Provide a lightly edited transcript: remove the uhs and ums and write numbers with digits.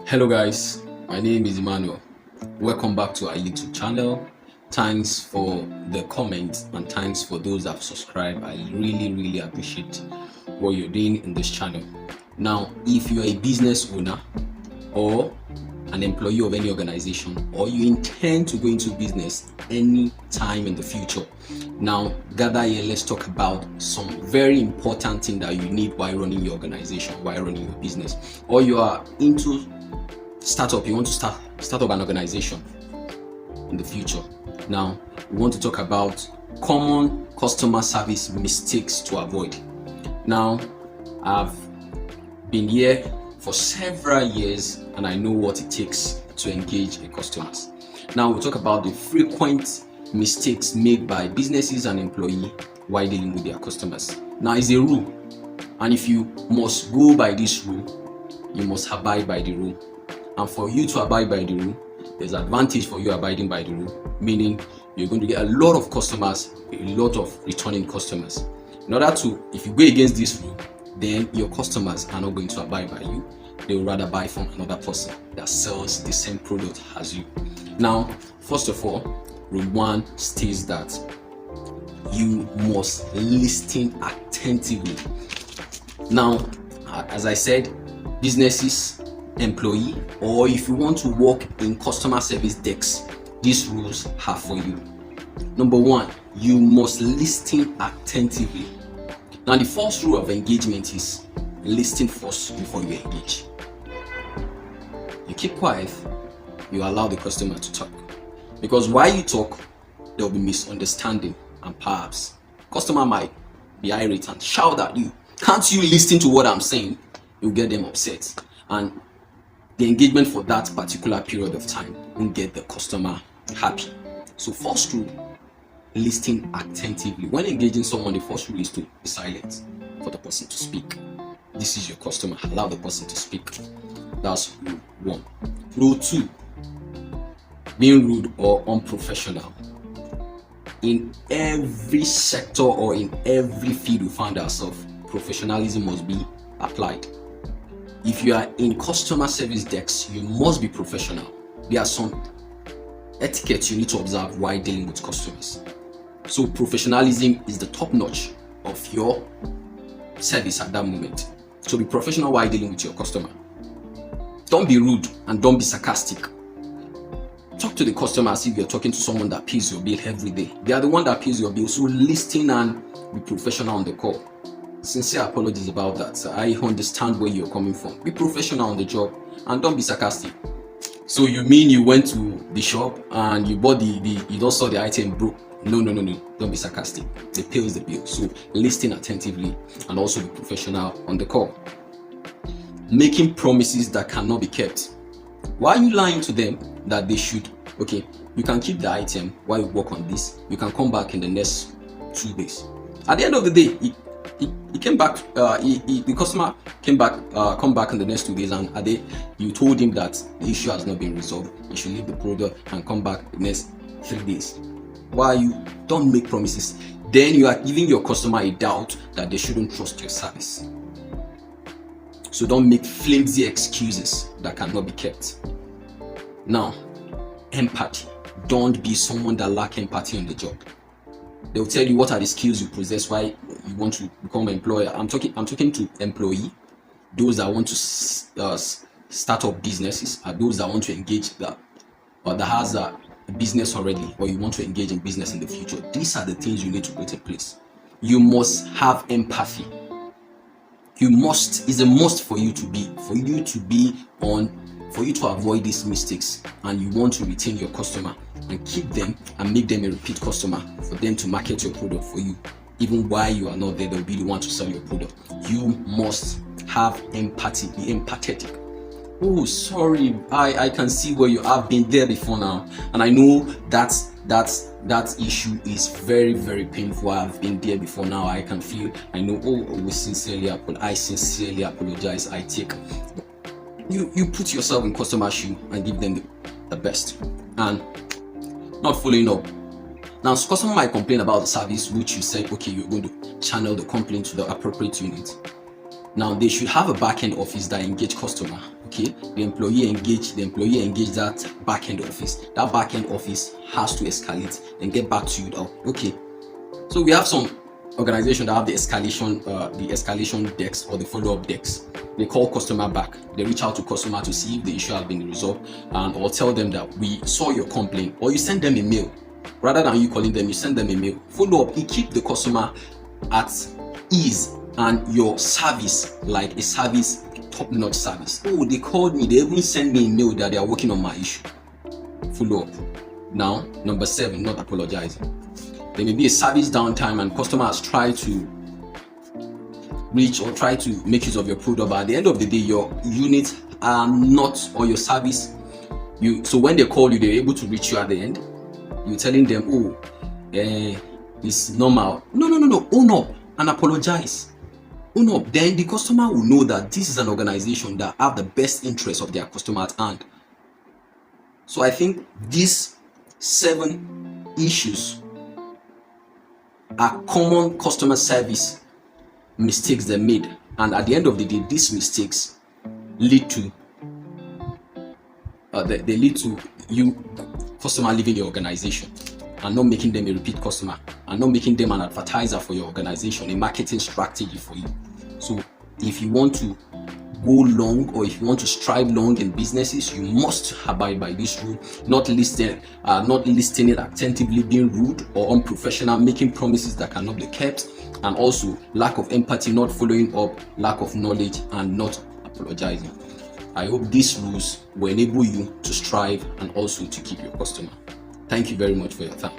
Hello guys, my name is Emmanuel. Welcome back to our YouTube channel. Thanks for the comments and thanks for those that have subscribed. I really appreciate what you're doing in this channel. Now, if you're a business owner or an employee of any organization, or you intend to go into business any time in the future, now gather here, let's talk about some very important thing that you need while running your organization, while running your business, or you are into startup, you want to start up an organization in the future. Now we want to talk about common customer service mistakes to avoid. Now I've been here for several years and I know what it takes to engage a customers. Now we'll talk about the frequent mistakes made by businesses and employees while dealing with their customers. Now it's a rule, and if you must go by this rule, you must abide by the rule. And for you to abide by the rule, there's advantage for you abiding by the rule, meaning you're going to get a lot of customers, a lot of returning customers. In order to, if you go against this rule, then your customers are not going to abide by you. They will rather buy from another person that sells the same product as you. Now, first of all, rule 1 states that you must listen attentively. Now, as I said, businesses, employee, or if you want to work in customer service desks, these rules are for you. Number 1, you must listen attentively. Now, the first rule of engagement is listen first before you engage. You keep quiet, you allow the customer to talk, because while you talk, there will be misunderstanding, and perhaps customer might be irate and shout at you. Can't you listen to what I'm saying? You get them upset, and the engagement for that particular period of time won't get the customer happy. So first rule, listen attentively. When engaging someone, the first rule is to be silent for the person to speak. This is your customer, allow the person to speak. That's rule 1. Rule 2, being rude or unprofessional. In every sector or in every field we find ourselves, professionalism must be applied. If you are in customer service desks, you must be professional. There are some etiquette you need to observe while dealing with customers. So professionalism is the top notch of your service at that moment. So be professional while dealing with your customer. Don't be rude and don't be sarcastic. Talk to the customer as if you're talking to someone that pays your bill every day. They are the one that pays your bill. So listen and be professional on the call. Sincere apologies about that. I understand where you're coming from. Be professional on the job and don't be sarcastic. So you mean you went to the shop and you bought you just saw the item broke? No. Don't be sarcastic. The bill is the bill. So listen attentively and also be professional on the call. Making promises that cannot be kept. Why are you lying to them that they should? Okay, you can keep the item while you work on this. You can come back in the next 2 days. At the end of the day, he came back. The customer came back, come back in the next 2 days, and you told him that the issue has not been resolved. You should leave the product and come back the next 3 days. Why you don't make promises? Then you are giving your customer a doubt that they shouldn't trust your service. So don't make flimsy excuses that cannot be kept. Now, empathy. Don't be someone that lacks empathy on the job. They will tell you what are the skills you possess why you want to become an employer. I'm talking to employee, those that want to start up businesses, are those that want to engage that has a business already, or you want to engage in business in the future. These are the things you need to put in place. You must have empathy. It's a must for you to avoid these mistakes, and you want to retain your customer and keep them and make them a repeat customer for them to market your product for you. Even while you are not there, they'll be the one to sell your product. You must have empathy, be empathetic. Oh, sorry, I can see where you have been there before now, and I know that issue is very painful. I've been there before now. I know. I sincerely apologize. I take. You put yourself in customer shoe and give them the best, and not following up. Now, customer might complain about the service, which you said, okay, you're going to channel the complaint to the appropriate unit. Now, they should have a back-end office that engage customer Okay, the employee engage that back-end office. That back-end office has to escalate and get back to you. Okay, so we have some organizations that have the escalation decks or the follow-up decks. They call customer back. They reach out to customer to see if the issue has been resolved, and or tell them that we saw your complaint, or you send them a mail. Rather than you calling them, you send them a mail. Follow up. You keep the customer at ease, and your service like a service, top-notch service. Oh, they called me. They even send me a mail that they are working on my issue. Follow up. Now, number 7, not apologizing. There may be a service downtime and customers try to reach or try to make use of your product, but at the end of the day, your units are not, or your service, so when they call you, they're able to reach you at the end. You're telling them, oh, it's normal. No. Own up and apologize. Own up. Then the customer will know that this is an organization that have the best interest of their customer at hand. So I think these 7 issues are common customer service mistakes they made, and at the end of the day, these mistakes lead to they lead to you customer leaving your organization and not making them a repeat customer, and not making them an advertiser for your organization, a marketing strategy for you. So if you want to go long, or if you want to strive long in businesses, you must abide by this rule: not listening attentively, being rude or unprofessional, making promises that cannot be kept, and also lack of empathy, not following up, lack of knowledge, and not apologizing. I hope these rules will enable you to strive and also to keep your customer. Thank you very much for your time.